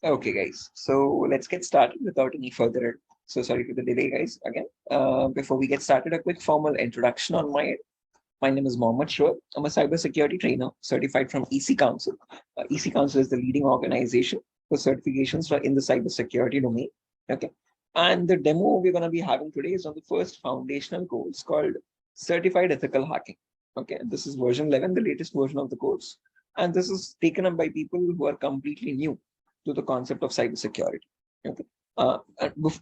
Okay, guys. So let's get started without any further ado. So sorry for the delay, guys. Again, before we get started, a quick formal introduction on my end. My name is Mohammed Shoaib. I'm a cybersecurity trainer certified from EC Council. EC Council is the leading organization for certifications in the cybersecurity domain. Okay. And the demo we're going to be having today is on the first foundational course called Certified Ethical Hacking. Okay. This is version 11, the latest version of the course. And this is taken up by people who are completely new to the concept of cybersecurity. Okay.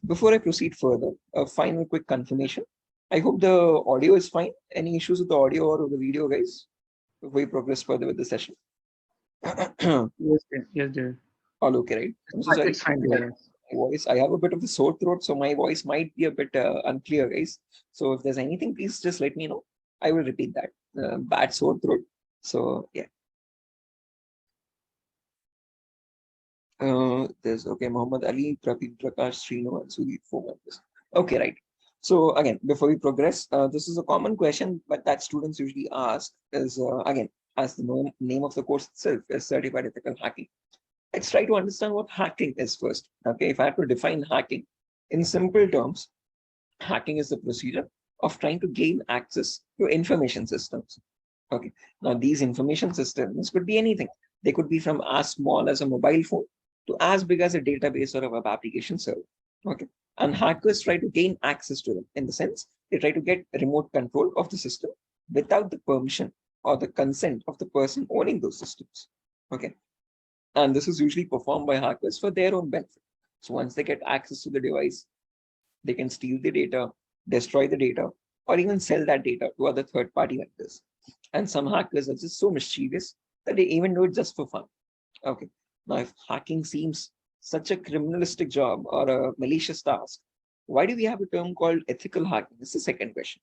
Before I proceed further, a final quick confirmation. I hope the audio is fine. Any issues with the audio or the video, guys, before we progress further with the session? All Yes, dear. Yes, dear. okay, right? I'm so sorry. It's fine, dear. My voice, I have a bit of a sore throat, so my voice might be a bit unclear, guys. So if there's anything, please just let me know. I will repeat that. Bad sore throat. So yeah. There's okay, Muhammad Ali, Praveen Prakash, Srinu, and Sudeep, 4 members. Okay, right. So again, before we progress, this is a common question, but that students usually ask is again, as the name of the course itself is Certified Ethical Hacking. Let's try to understand what hacking is first. Okay, if I have to define hacking in simple terms, hacking is the procedure of trying to gain access to information systems. Okay, now these information systems could be anything. They could be from as small as a mobile phone to as big as a database or a web application server. Okay, and hackers try to gain access to them in the sense they try to get remote control of the system without the permission or the consent of the person owning those systems. Okay, and this is usually performed by hackers for their own benefit. So once they get access to the device, they can steal the data, destroy the data, or even sell that data to other third-party vendors. And some hackers are just so mischievous that they even do it just for fun. Okay. Now, if hacking seems such a criminalistic job or a malicious task, why do we have a term called ethical hacking? This is the second question.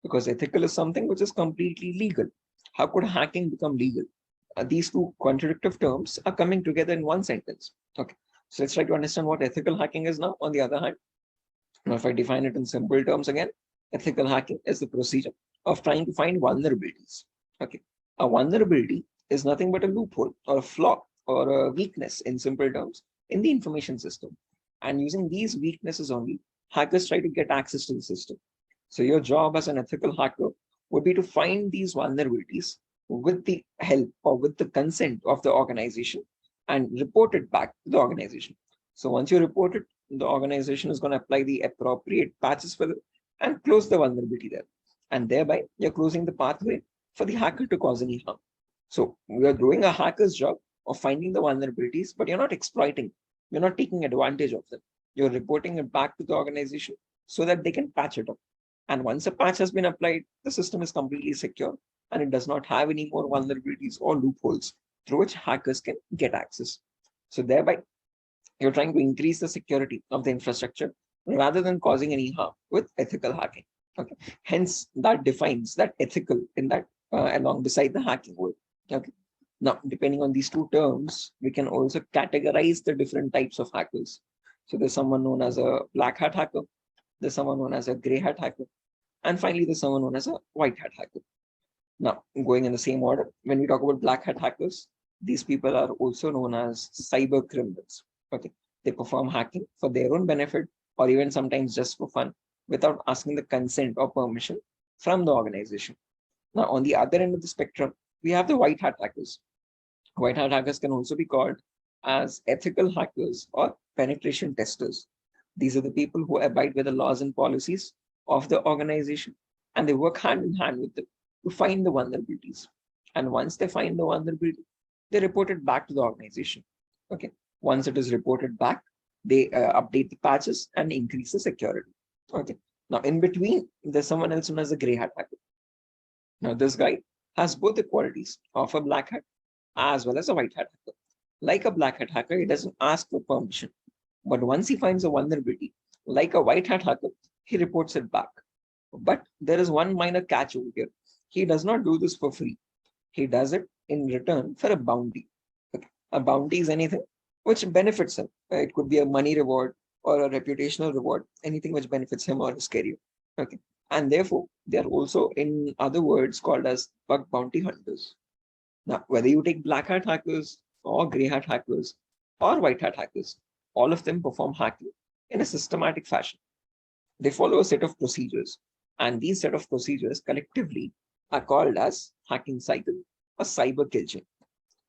Because ethical is something which is completely legal. How could hacking become legal? These two contradictory terms are coming together in one sentence. Okay. So let's try to understand what ethical hacking is now. On the other hand, now if I define it in simple terms again, ethical hacking is the procedure of trying to find vulnerabilities. Okay. A vulnerability is nothing but a loophole or a flaw or a weakness in simple terms in the information system. And using these weaknesses only, hackers try to get access to the system. So your job as an ethical hacker would be to find these vulnerabilities with the help or with the consent of the organization and report it back to the organization. So once you report it, the organization is going to apply the appropriate patches for it and close the vulnerability there. And thereby, you're closing the pathway for the hacker to cause any harm. So we are doing a hacker's job of finding the vulnerabilities, but you're not exploiting. You're not taking advantage of them. You're reporting it back to the organization so that they can patch it up. And once a patch has been applied, the system is completely secure and it does not have any more vulnerabilities or loopholes through which hackers can get access. So thereby, you're trying to increase the security of the infrastructure rather than causing any harm with ethical hacking. Okay. Hence, that defines that ethical in that along beside the hacking word. Okay. Now, depending on these two terms, we can also categorize the different types of hackers. So there's someone known as a black hat hacker, there's someone known as a gray hat hacker, and finally there's someone known as a white hat hacker. Now, going in the same order, when we talk about black hat hackers, these people are also known as cyber criminals. Okay, they perform hacking for their own benefit or even sometimes just for fun without asking the consent or permission from the organization. Now, on the other end of the spectrum, we have the white hat hackers. White hat hackers can also be called as ethical hackers or penetration testers. These are the people who abide by the laws and policies of the organization and they work hand in hand with them to find the vulnerabilities. And once they find the vulnerability, they report it back to the organization. Okay. Once it is reported back, they update the patches and increase the security. Okay. Now, in between, there's someone else known as a gray hat hacker. Now, this guy has both the qualities of a black hat as well as a white hat hacker. Like a black hat hacker, he doesn't ask for permission. But once he finds a vulnerability, like a white hat hacker, he reports it back. But there is one minor catch over here. He does not do this for free. He does it in return for a bounty. Okay. A bounty is anything which benefits him. It could be a money reward or a reputational reward, anything which benefits him or his career. Okay. And therefore, they are also, in other words, called as bug bounty hunters. Now, whether you take black hat hackers or gray hat hackers, or white hat hackers. All of them perform hacking in a systematic fashion. They follow a set of procedures, and these set of procedures collectively are called as hacking cycle or cyber kill chain.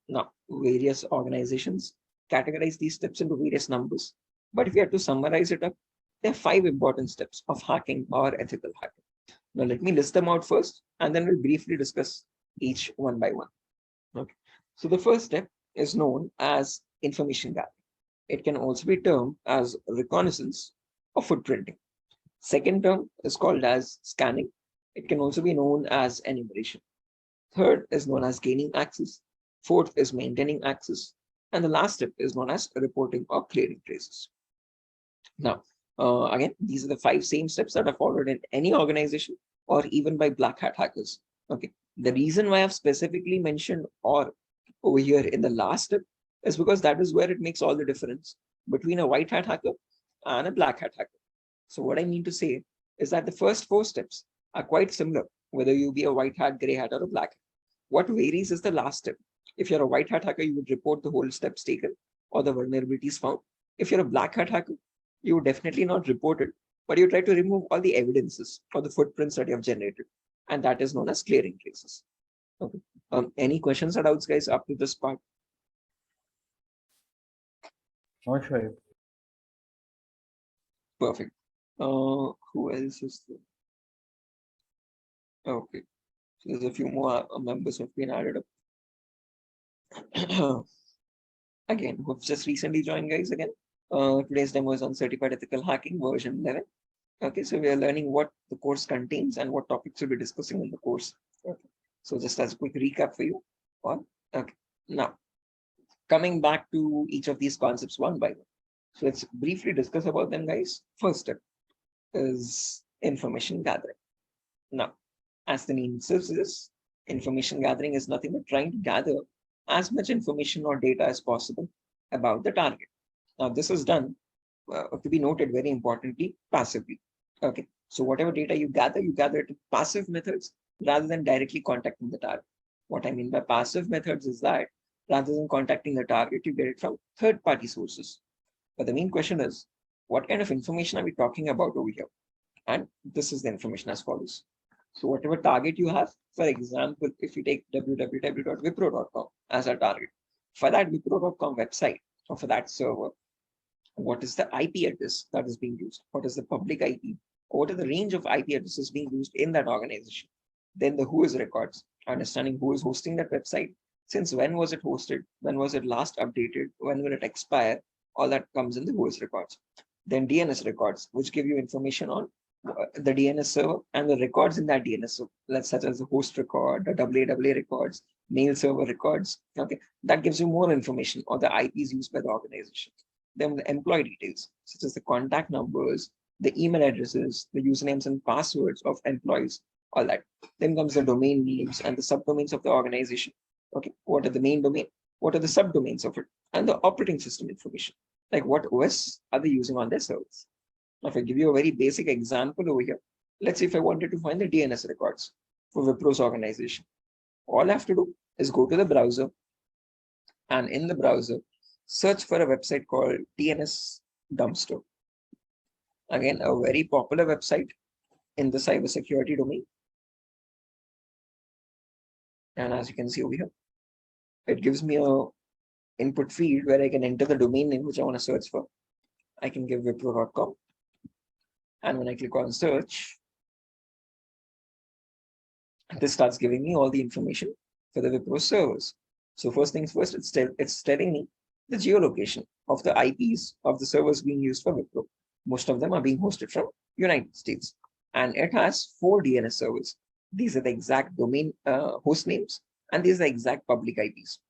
Now, various organizations categorize these steps into various numbers, but if we have to summarize it up, there are 5 important steps of hacking or ethical hacking. Now, let me list them out first, and then we'll briefly discuss each one by one. Okay. So the first step is known as information gathering. It can also be termed as reconnaissance or footprinting. Second term is called as scanning. It can also be known as enumeration. Third is known as gaining access. Fourth is maintaining access. And the last step is known as reporting or clearing traces. Now, again, these are the 5 same steps that are followed in any organization or even by black hat hackers. Okay. The reason why I've specifically mentioned or over here in the last step is because that is where it makes all the difference between a white hat hacker and a black hat hacker. So what I mean to say is that the first 4 steps are quite similar, whether you be a white hat, gray hat, or a black hat. What varies is the last step. If you're a white hat hacker, you would report the whole steps taken or the vulnerabilities found. If you're a black hat hacker, you would definitely not report it, but you try to remove all the evidences or the footprints that you have generated. And that is known as clearing traces. Okay. Any questions or doubts, guys, up to this part? No, Shoaib. Perfect. Who else is there? Okay. So there's a few more members who have been added up. Again, who've just recently joined, guys, again. Today's demo is on certified ethical hacking version 11. Okay, so we are learning what the course contains and what topics we'll be discussing in the course. Okay. So just as a quick recap for you. Okay. Now, coming back to each of these concepts one by one. So let's briefly discuss about them, guys. First step is information gathering. Now, as the name suggests, information gathering is nothing but trying to gather as much information or data as possible about the target. Now, this is done, to be noted very importantly, passively. Okay, so whatever data you gather it with passive methods rather than directly contacting the target. What I mean by passive methods is that rather than contacting the target, you get it from third-party sources. But the main question is, what kind of information are we talking about over here? And this is the information as follows. So whatever target you have, for example, if you take www.wipro.com as our target, for that wipro.com website or for that server, what is the IP address that is being used? What is the public IP? Or what are the range of IP addresses being used in that organization? Then the who is records, understanding who is hosting that website, since when was it hosted, when was it last updated, when will it expire, all that comes in the who is records. Then DNS records, which give you information on the DNS server and the records in that DNS server, such as the host record, the WAA records, mail server records. Okay, that gives you more information on the IPs used by the organization. Then the employee details, such as the contact numbers, the email addresses, the usernames and passwords of employees, all that. Then comes the domain names and the subdomains of the organization. Okay, what are the main domain? What are the subdomains of it? And the operating system information, like what OS are they using on their servers. Now, if I give you a very basic example over here, let's say if I wanted to find the DNS records for Wipro's organization, all I have to do is go to the browser, and in the browser, search for a website called DNS Dumpster. Again, a very popular website in the cybersecurity domain. And as you can see over here, it gives me a input field where I can enter the domain name which I want to search for. I can give wipro.com. And when I click on search, this starts giving me all the information for the Wipro servers. So first things first, it's telling me the geolocation of the IPs of the servers being used for Wipro. Most of them are being hosted from United States. And it has 4 DNS servers. These are the exact domain host names, and these are the exact public IPs.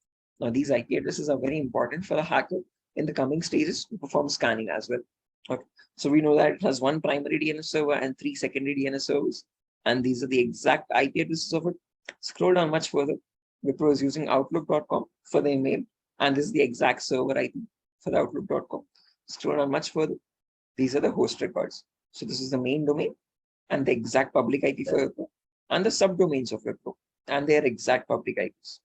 Now, these IP addresses are very important for the hacker in the coming stages to perform scanning as well. Okay. So we know that it has 1 primary DNS server and 3 secondary DNS servers. And these are the exact IP addresses of it. Scroll down much further. Wipro is using outlook.com for the email. And this is the exact server IP for the outlook.com. Scroll down much further. These are the host records. So this is the main domain and the exact public IP for Wipro and the subdomains of Wipro and their exact public IPs.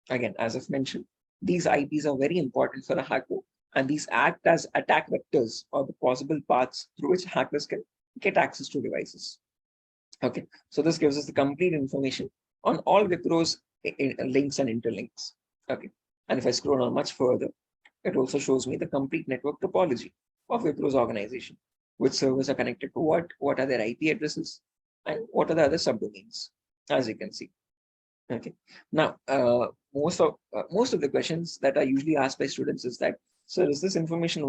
Again, as I've mentioned, these IPs are very important for a hacker And these act as attack vectors or the possible paths through which hackers can get access to devices. Okay, so this gives us the complete information on all Wipro's links and interlinks. Okay, and if I scroll on much further, it also shows me the complete network topology of Wipro's organization, which servers are connected to what are their IP addresses, and what are the other subdomains, as you can see. Okay, now most of the questions that are usually asked by students is that, sir, is this information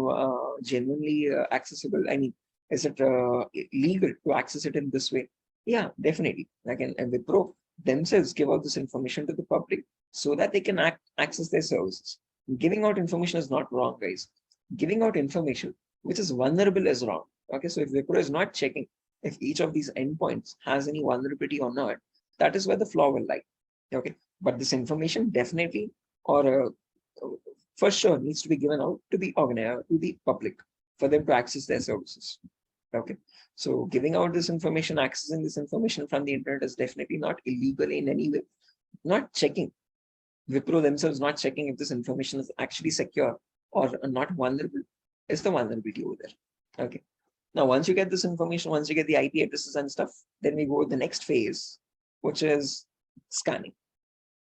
genuinely accessible? I mean, is it legal to access it in this way? Yeah, definitely. Again, and Wipro themselves give out this information to the public so that they can access their services. Giving out information is not wrong, guys. Giving out information which is vulnerable is wrong. Okay, so if Wipro is not checking if each of these endpoints has any vulnerability or not, that is where the flaw will lie. Okay, but this information definitely or for sure needs to be given out to the organizer, to the public, for them to access their services. Okay, so giving out this information, accessing this information from the internet is definitely not illegal in any way. Not checking, Wipro themselves not checking if this information is actually secure or not vulnerable is the vulnerability over there. Okay, now once you get this information, once you get the IP addresses and stuff, then we go to the next phase, which is scanning.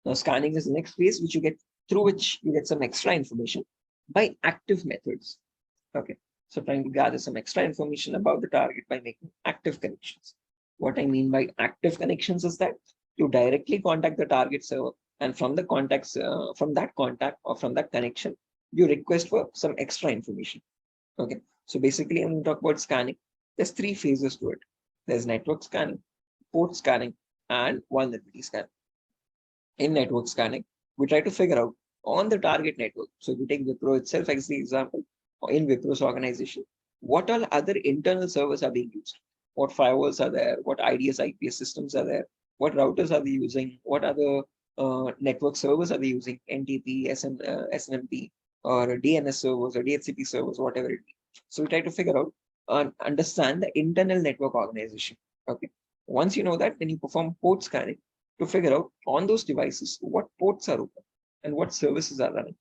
Now scanning is the next phase which you get through which you get some extra information by active methods. Okay, so trying to gather some extra information about the target by making active connections. What I mean by active connections is that you directly contact the target server, and from the contacts, from that contact or from that connection, you request for some extra information. Okay, so basically, when we talk about scanning, there's three phases to it. There's network scanning, port scanning, and vulnerability scanning. In network scanning, we try to figure out on the target network. So if we take Wipro itself as the example, or in Wipro's organization, what all other internal servers are being used? What firewalls are there? What IDS, IPS systems are there? What routers are they using? What other network servers are they using? NTP, SNMP, or DNS servers, or DHCP servers, whatever it be. So we try to figure out and understand the internal network organization. Okay. Once you know that, then you perform port scanning to figure out on those devices what ports are open and what services are running.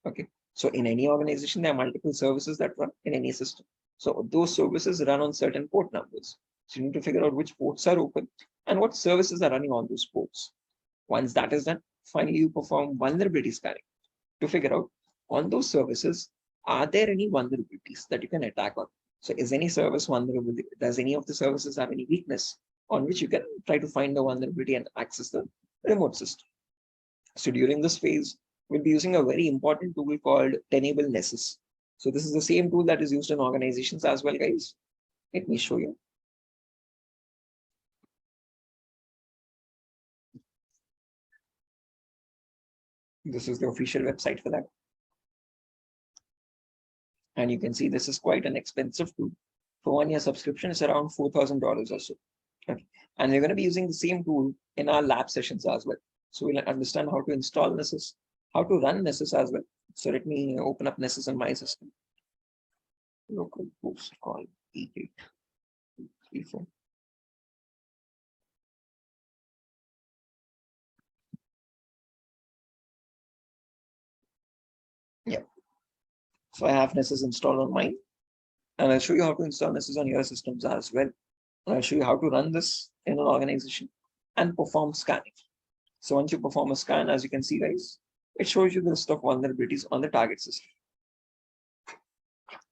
Okay, so in any organization, there are multiple services that run in any system. So those services run on certain port numbers. So you need to figure out which ports are open and what services are running on those ports. Once that is done, finally you perform vulnerability scanning to figure out on those services, are there any vulnerabilities that you can attack on? So is any service vulnerable? Does any of the services have any weakness on which you can try to find the vulnerability and access the remote system? So during this phase, we'll be using a very important tool called Tenable Nessus. So this is the same tool that is used in organizations as well, guys. Let me show you. This is the official website for that. And you can see this is quite an expensive tool. For 1 year subscription, it's around $4,000 or so. Okay. And we're going to be using the same tool in our lab sessions as well. So we'll understand how to install Nessus, how to run Nessus as well. So let me open up Nessus in my system. Local host call 8834. Yeah. So I have Nessus installed on mine. And I'll show you how to install Nessus on your systems as well. And I'll show you how to run this in an organization and perform scanning. So once you perform a scan, as you can see, guys, it shows you the list of vulnerabilities on the target system.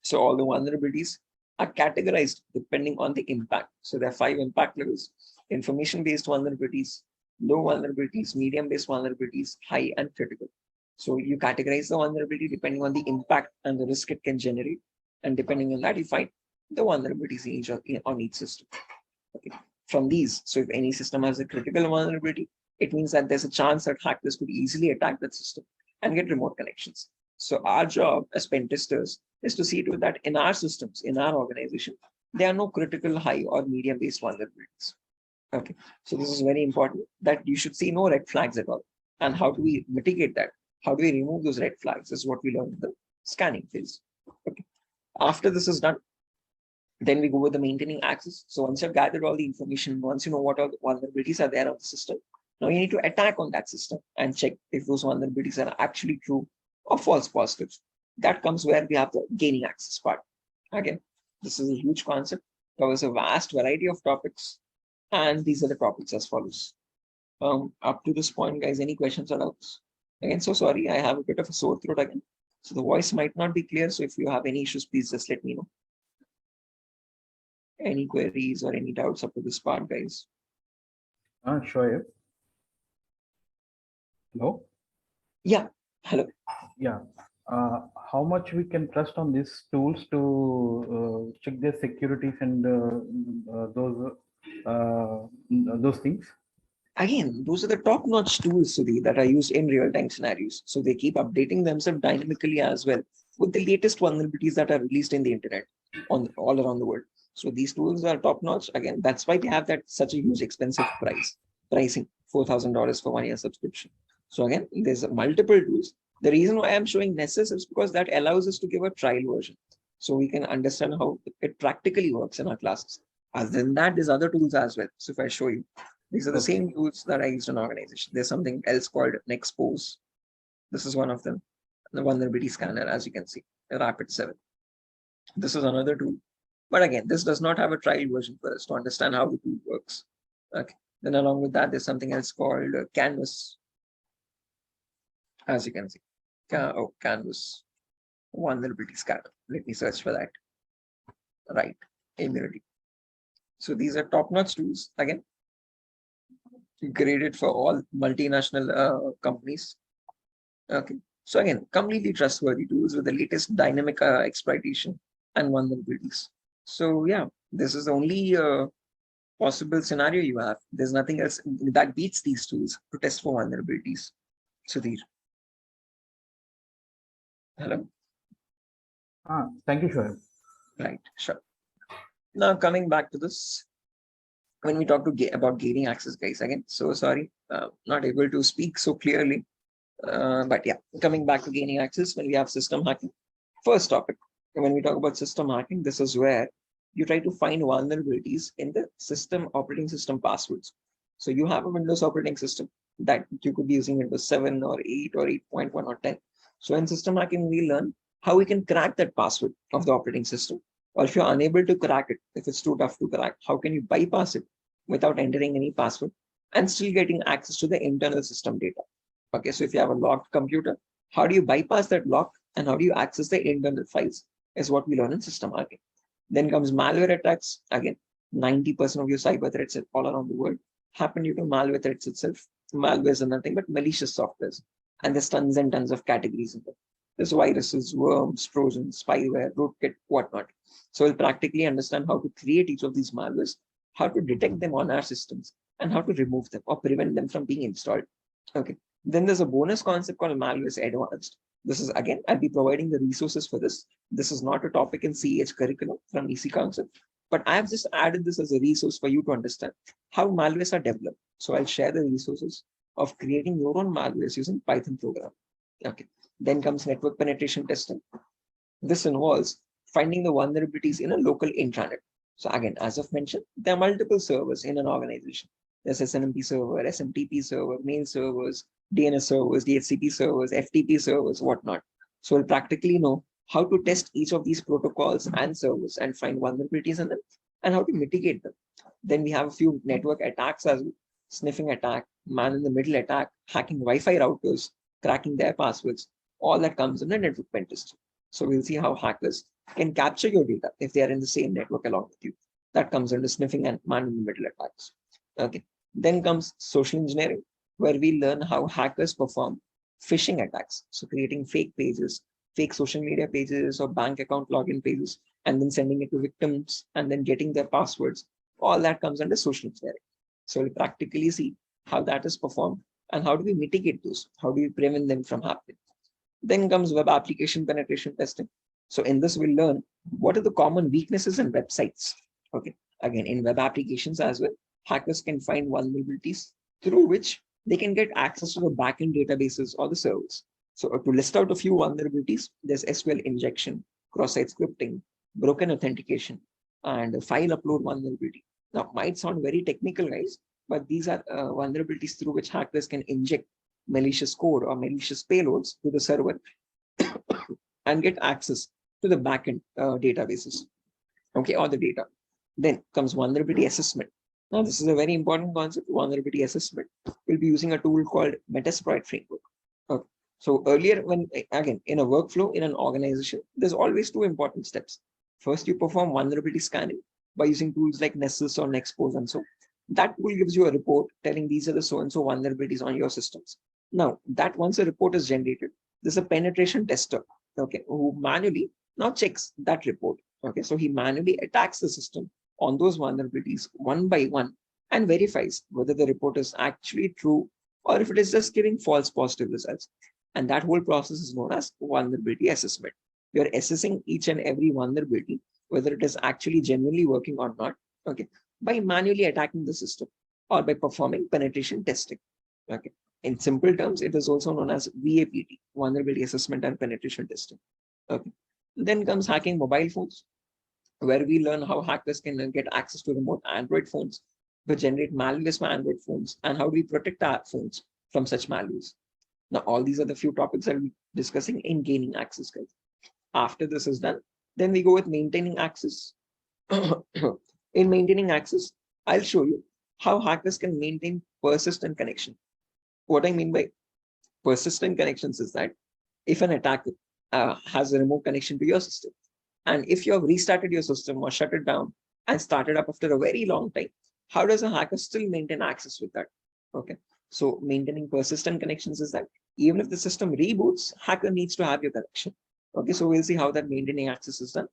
So all the vulnerabilities are categorized depending on the impact. So there are 5 impact levels: information-based vulnerabilities, low vulnerabilities, medium-based vulnerabilities, high and critical. So you categorize the vulnerability depending on the impact and the risk it can generate. And depending on that, you find the vulnerabilities on each system. Okay. From these, so if any system has a critical vulnerability, it means that there's a chance that hackers could easily attack that system and get remote connections. So our job as pen testers is to see to it that in our systems, in our organization, there are no critical, high or medium based vulnerabilities. Okay, so this is very important that you should see no red flags at all. And how do we mitigate that? How do we remove those red flags? This is what we learned in the scanning phase. Okay. After this is done, then we go with the maintaining access. So once you've gathered all the information, once you know what all the vulnerabilities are there on the system, now you need to attack on that system and check if those vulnerabilities are actually true or false positives. That comes where we have the gaining access part. Again, this is a huge concept, covers a vast variety of topics, and these are the topics as follows. Up to this point, guys, any questions or doubts? Again, so sorry, I have a bit of a sore throat again, so the voice might not be clear. So if you have any issues, please just let me know. Any queries or any doubts up to this part, guys? Shoaib. Hello. Yeah. Hello. Yeah. How much we can trust on these tools to check their securities and those things? Again, those are the top-notch tools, Sudhi, that are used in real-time scenarios. So they keep updating themselves dynamically as well with the latest vulnerabilities that are released in the internet on all around the world. So these tools are top-notch. Again, that's why they have that such a huge expensive pricing, $4,000 for 1 year subscription. So again, there's multiple tools. The reason why I'm showing Nessus is because that allows us to give a trial version, so we can understand how it practically works in our classes. Other than that, there's other tools as well. So if I show you, these are the same tools that I used in organization. There's something else called Nexpose. This is one of them. The vulnerability scanner, as you can see, Rapid7. This is another tool. But again, this does not have a trial version for us to understand how the tool works. Okay. Then along with that, there's something else called Canvas. As you can see. Canvas. Vulnerability scanner. Let me search for that. Right. Immunity. So these are top-notch tools. Again, graded for all multinational companies. Okay. So again, completely trustworthy tools with the latest dynamic exploitation and vulnerabilities. So yeah, this is the only possible scenario you have. There's nothing else that beats these tools to test for vulnerabilities. Sudhir. Hello. Thank you, Shoaib. Right, sure. Now coming back to this, when we talk about gaining access, guys, again, so sorry, not able to speak so clearly. But yeah, coming back to gaining access, when we have system hacking, first topic, when we talk about system hacking, this is where you try to find vulnerabilities in the operating system passwords. So you have a Windows operating system that you could be using Windows 7 or 8 or 8.1 or 10. So in system hacking, we learn how we can crack that password of the operating system. Or if you're unable to crack it, if it's too tough to crack, how can you bypass it without entering any password and still getting access to the internal system data? Okay, so if you have a locked computer, how do you bypass that lock and how do you access the internal files is what we learn in system hacking. Then comes malware attacks. Again, 90% of your cyber threats all around the world happen due to malware threats itself. Malwares are nothing but malicious softwares, and there's tons and tons of categories in them. There's viruses, worms, trojans, spyware, rootkit, whatnot. So we'll practically understand how to create each of these malwares, how to detect them on our systems, and how to remove them or prevent them from being installed. Okay. Then there's a bonus concept called malware advanced. This is, again, I'll be providing the resources for this. This is not a topic in CH curriculum from EC Council, but I've just added this as a resource for you to understand how malwares are developed. So I'll share the resources of creating your own malwares using Python program. Okay. Then comes network penetration testing. This involves finding the vulnerabilities in a local intranet. So again, as I've mentioned, there are multiple servers in an organization. There's SNMP server, SMTP server, mail servers, DNS servers, DHCP servers, FTP servers, whatnot. So we'll practically know how to test each of these protocols and servers and find vulnerabilities in them and how to mitigate them. Then we have a few network attacks as well: sniffing attack, man-in-the-middle attack, hacking Wi-Fi routers, cracking their passwords. All that comes in a network pen test. So we'll see how hackers can capture your data if they are in the same network along with you. That comes under sniffing and man-in-the-middle attacks. Okay. Then comes social engineering, where we learn how hackers perform phishing attacks. So creating fake pages, fake social media pages or bank account login pages, and then sending it to victims and then getting their passwords. All that comes under social engineering. So we'll practically see how that is performed and how do we mitigate those? How do we prevent them from happening? Then comes web application penetration testing. So in this, we'll learn what are the common weaknesses in websites. Okay. Again, in web applications as well, hackers can find vulnerabilities through which they can get access to the backend databases or the servers. So to list out a few vulnerabilities, there's SQL injection, cross-site scripting, broken authentication, and file upload vulnerability. Now, might sound very technical, guys, but these are vulnerabilities through which hackers can inject malicious code or malicious payloads to the server and get access to the backend databases, okay, or the data. Then comes vulnerability assessment. Now, this is a very important concept. Vulnerability assessment. We'll be using a tool called Metasploit framework. Okay. So earlier, when again in a workflow in an organization, there's always two important steps. First, you perform vulnerability scanning by using tools like Nessus or Nexpose and so. That tool gives you a report telling these are the so and so vulnerabilities on your systems. Now, that once a report is generated, there's a penetration tester, okay, who manually now checks that report. Okay, so he manually attacks the system on those vulnerabilities one by one and verifies whether the report is actually true or if it is just giving false positive results. And that whole process is known as vulnerability assessment. You're assessing each and every vulnerability, whether it is actually genuinely working or not, okay, by manually attacking the system or by performing penetration testing. Okay. In simple terms, it is also known as VAPT, vulnerability assessment and penetration testing. Okay. Then comes hacking mobile phones, where we learn how hackers can get access to remote Android phones, to generate malware for Android phones, and how do we protect our phones from such malwares. Now, all these are the few topics that we'll be discussing in gaining access, guys. After this is done, then we go with maintaining access. In maintaining access, I'll show you how hackers can maintain persistent connection. What I mean by persistent connections is that if an attacker has a remote connection to your system, and if you have restarted your system or shut it down and started up after a very long time, how does a hacker still maintain access with that? Okay, so maintaining persistent connections is that even if the system reboots, hacker needs to have your connection. Okay, so we'll see how that maintaining access is done.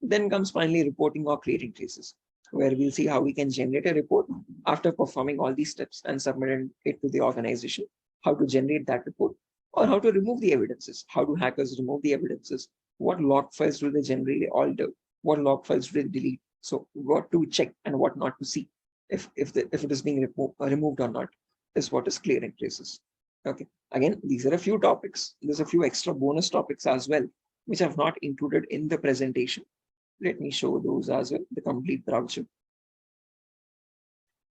Then comes finally reporting or creating traces, where we'll see how we can generate a report after performing all these steps and submit it to the organization, how to generate that report, or how to remove the evidences. How do hackers remove the evidences? What log files do they generally alter? What log files do they delete? So what to check and what not to see if it is being removed or not is what is clearing traces. Okay, again, these are a few topics. There's a few extra bonus topics as well, which I've not included in the presentation. Let me show those as well, the complete browser.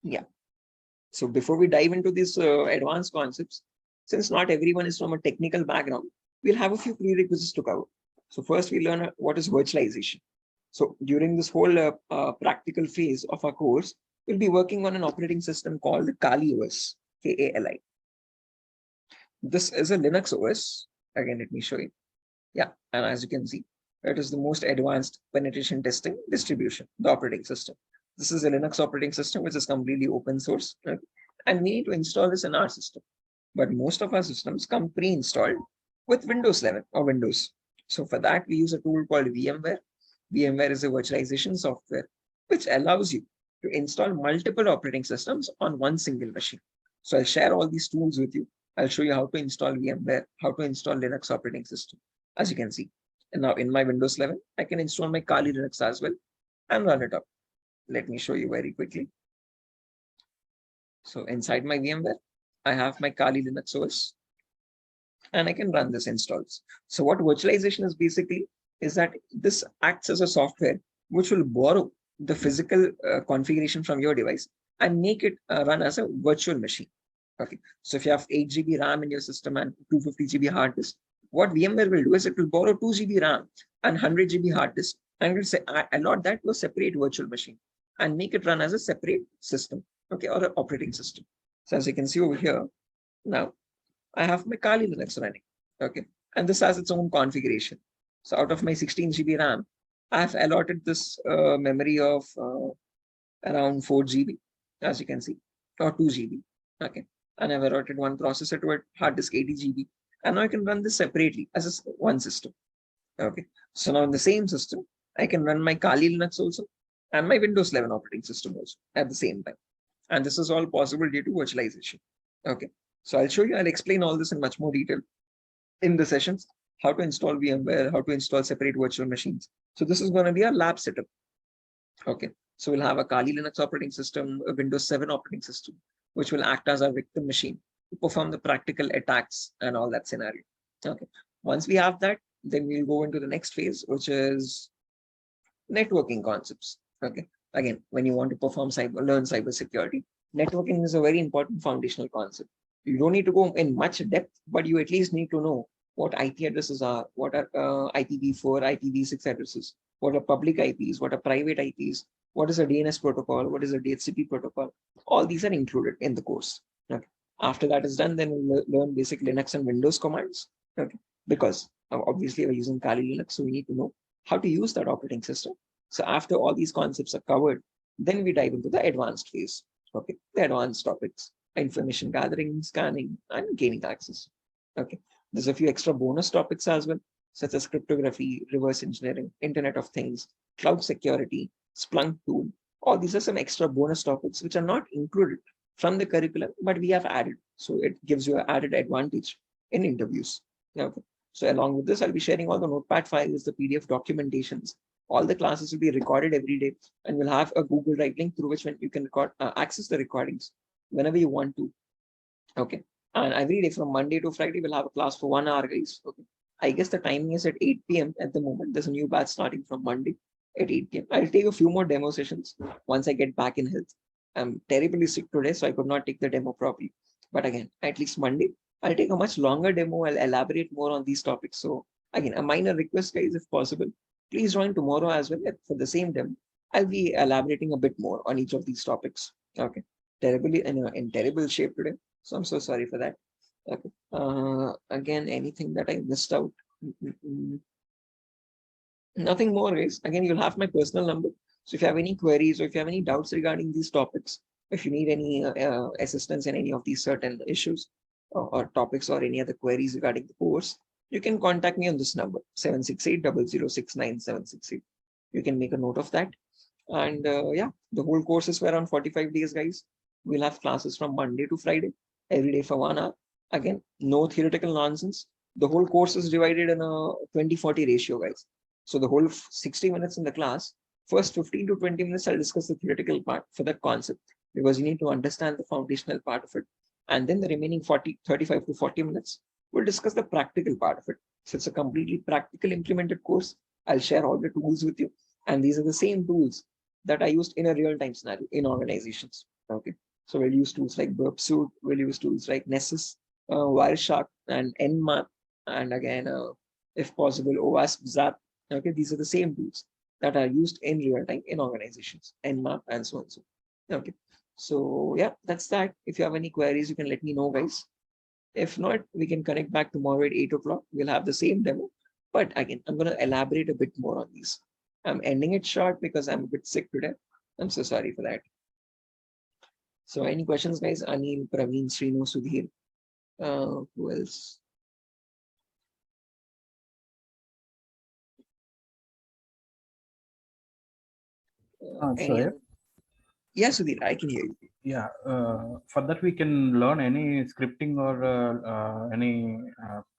Yeah. So before we dive into these advanced concepts, since not everyone is from a technical background, we'll have a few prerequisites to cover. So first we learn what is virtualization. So during this whole practical phase of our course, we'll be working on an operating system called Kali OS, Kali. This is a Linux OS. Again, let me show you. Yeah, and as you can see, it is the most advanced penetration testing distribution, the operating system. This is a Linux operating system, which is completely open source, right? And we need to install this in our system. But most of our systems come pre-installed with Windows 11 or Windows. So for that, we use a tool called VMware. VMware is a virtualization software, which allows you to install multiple operating systems on one single machine. So I'll share all these tools with you. I'll show you how to install VMware, how to install Linux operating system, as you can see. And now in my Windows 11, I can install my Kali Linux as well and run it up. Let me show you very quickly. So inside my VMware, I have my Kali Linux OS and I can run this installs. So what virtualization is basically is that this acts as a software which will borrow the physical configuration from your device and make it run as a virtual machine. Okay, so if you have 8 GB RAM in your system and 250 GB hard disk, what VMware will do is it will borrow 2 GB RAM and 100 GB hard disk and will say, allot that to a separate virtual machine and make it run as a separate system, okay, or an operating system. So as you can see over here, now I have my Kali Linux running, okay, and this has its own configuration. So out of my 16 GB RAM, I have allotted this memory of around 4 GB, as you can see, or 2 GB, okay, and I've allotted one processor to it, hard disk 80 GB, and now I can run this separately as one system, okay. So now in the same system, I can run my Kali Linux also and my Windows 11 operating system also at the same time. And this is all possible due to virtualization, okay. So I'll show you, I'll explain all this in much more detail in the sessions, how to install VMware, how to install separate virtual machines. So this is going to be a lab setup, okay. So we'll have a Kali Linux operating system, a Windows 7 operating system, which will act as our victim machine to perform the practical attacks and all that scenario, okay. Once we have that, then we'll go into the next phase, which is networking concepts, okay. Again, when you want to perform learn cybersecurity, networking is a very important foundational concept. You don't need to go in much depth, but you at least need to know what IP addresses are, what are IPv4, IPv6 addresses, what are public IPs, what are private IPs, what is a DNS protocol, what is a DHCP protocol. All these are included in the course. Okay. After that is done, then we'll learn basic Linux and Windows commands. Okay. Because obviously we're using Kali Linux, so we need to know how to use that operating system. So after all these concepts are covered, then we dive into the advanced phase. Okay, the advanced topics: information gathering, scanning, and gaining access. Okay, there's a few extra bonus topics as well, such as cryptography, reverse engineering, Internet of Things, cloud security, Splunk tool. All these are some extra bonus topics which are not included from the curriculum, but we have added. So it gives you an added advantage in interviews. Okay. So along with this, I'll be sharing all the notepad files, the PDF documentations. All the classes will be recorded every day, and we'll have a Google Drive link through which you can record, access the recordings whenever you want to. Okay. And every day from Monday to Friday, we'll have a class for 1 hour, guys. Okay. I guess the timing is at 8 p.m. at the moment. There's a new batch starting from Monday at 8 p.m. I'll take a few more demo sessions once I get back in health. I'm terribly sick today, so I could not take the demo properly. But again, at least Monday, I'll take a much longer demo. I'll elaborate more on these topics. So again, a minor request, guys, if possible, please join tomorrow as well for the same demo. I'll be elaborating a bit more on each of these topics. Okay. Terribly in terrible shape today. So I'm so sorry for that. Okay. Again, anything that I missed out? Nothing more, guys. Again, you'll have my personal number. So if you have any queries or if you have any doubts regarding these topics, if you need any assistance in any of these certain issues or topics or any other queries regarding the course, you can contact me on this number, 768-0069768. You can make a note of that. And yeah, the whole course is for around 45 days, guys. We'll have classes from Monday to Friday, every day for 1 hour. Again, no theoretical nonsense. The whole course is divided in a 20-40 ratio, guys. So the whole 60 minutes in the class, first 15 to 20 minutes, I'll discuss the theoretical part for that concept, because you need to understand the foundational part of it. And then the remaining 35 to 40 minutes, we'll discuss the practical part of it. So it's a completely practical implemented course. I'll share all the tools with you. And these are the same tools that I used in a real-time scenario in organizations. Okay. So we'll use tools like Burpsuit, we'll use tools like Nessus, Wireshark, and Nmap, and again, if possible, OWASP, ZAP. Okay, these are the same tools that are used in real time in organizations, Nmap, and so on. So, okay. So yeah, that's that. If you have any queries, you can let me know, guys. If not, we can connect back tomorrow at 8 o'clock. We'll have the same demo. But again, I'm going to elaborate a bit more on these. I'm ending it short because I'm a bit sick today. I'm so sorry for that. So any questions, guys? Anil, Praveen, Srinu, Sudhir. Who else? Shoaib? Yeah, Sudhir, I can hear you. Yeah, for that we can learn any scripting or any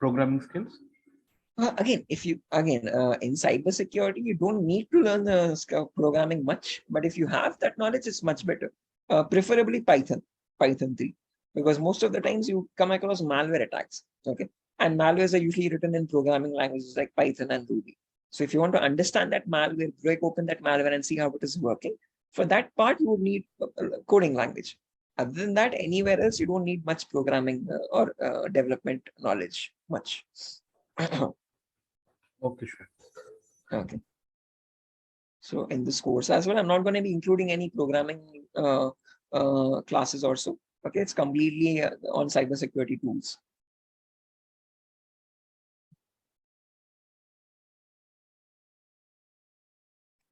programming skills. Again, if you in cybersecurity, you don't need to learn the programming much, but if you have that knowledge, it's much better. Preferably Python 3, because most of the times you come across malware attacks. Okay, and malwares are usually written in programming languages like Python and Ruby. So if you want to understand that malware, break open that malware and see how it is working, for that part you would need coding language. Other than that, anywhere else you don't need much programming or development knowledge much. Okay, sure. Okay. So in this course as well, I'm not going to be including any programming classes also. Okay, it's completely on cybersecurity tools.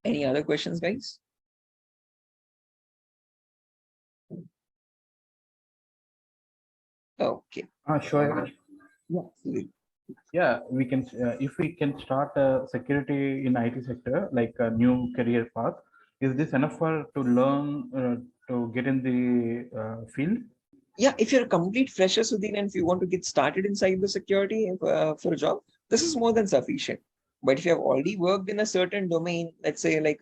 Any other questions, guys? Okay. Sure. Yeah. Yeah, we can. If we can start security in IT sector, like a new career path, is this enough for to learn to get in the field? Yeah, if you're a complete fresher, Sudhir, and if you want to get started in cybersecurity for a job, this is more than sufficient. But if you have already worked in a certain domain, let's say like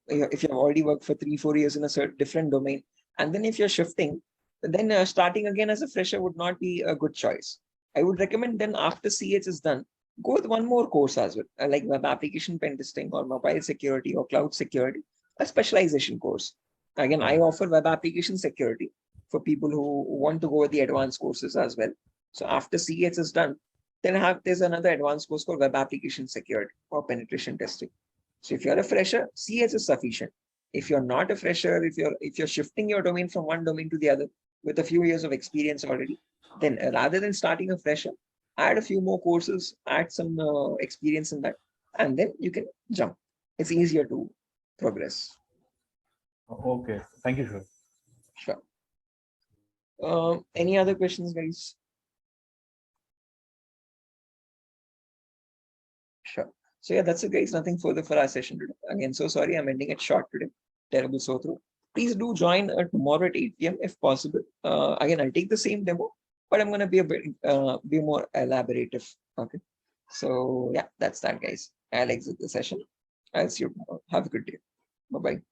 if you have already worked for 3-4 years in a certain different domain, and then if you're shifting, then starting again as a fresher would not be a good choice. I would recommend then after CH is done, go with one more course as well, like web application pen testing or mobile security or cloud security, a specialization course. Again, I offer web application security for people who want to go with the advanced courses as well. So after CH is done, Then there's another advanced course called Web Application Security or Penetration Testing. So if you're a fresher, CS is sufficient. If you're not a fresher, if you're shifting your domain from one domain to the other with a few years of experience already, then rather than starting a fresher, add a few more courses, add some experience in that, and then you can jump. It's easier to progress. Okay, thank you, sir. Sure. Any other questions, guys? Sure. So yeah, that's it, guys. Nothing further for our session today. Again, so sorry, I'm ending it short today. Terrible sore throat. Please do join tomorrow at 8 p.m. if possible. Again, I'll take the same demo, but I'm going to be a bit be more elaborative. Okay. So yeah, that's that, guys. I'll exit the session. I'll see you tomorrow. Have a good day. Bye-bye.